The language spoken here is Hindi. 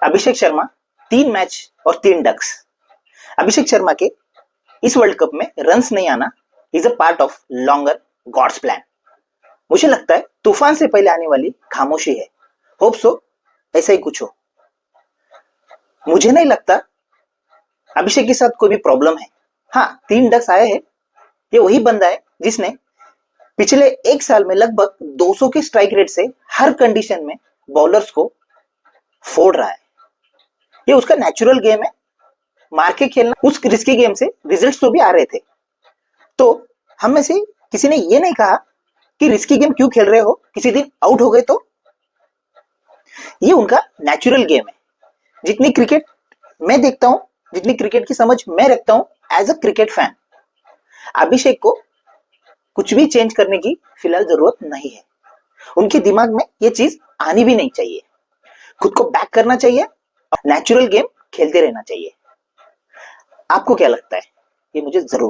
अभिषेक शर्मा 3 मैच और 3 डक्स। अभिषेक शर्मा के इस वर्ल्ड कप में रन्स नहीं आना is a part of longer God's plan. मुझे लगता है तूफान से पहले आने वाली खामोशी है। होप सो ऐसा ही कुछ हो। मुझे नहीं लगता अभिषेक के साथ कोई भी प्रॉब्लम है। हाँ, 3 डक्स आए हैं। ये वही बंदा है जिसने पिछले 1 साल में लगभग 200 के स्ट्राइक रेट से हर कंडीशन में बॉलर्स को फोड़ रहा है। ये उसका नेचुरल गेम है। मार के खेलना, उस रिस्की गेम से रिजल्ट्स तो भी आ रहे थे। तो हम में से किसी ने ये नहीं कहा कि रिस्की गेम क्यों खेल रहे हो, किसी दिन आउट हो गए तो। ये उनका नेचुरल गेम है। जितनी क्रिकेट मैं देखता हूं, जितनी क्रिकेट की समझ मैं रखता हूं एज अ क्रिकेट फैन, अभिषेक को कुछ भी चेंज करने की फिलहाल जरूरत नहीं है। उनके दिमाग में ये चीज आनी भी नहीं चाहिए। खुद को बैक करना चाहिए और नेचुरल गेम खेलते रहना चाहिए। आपको क्या लगता है? ये मुझे जरूर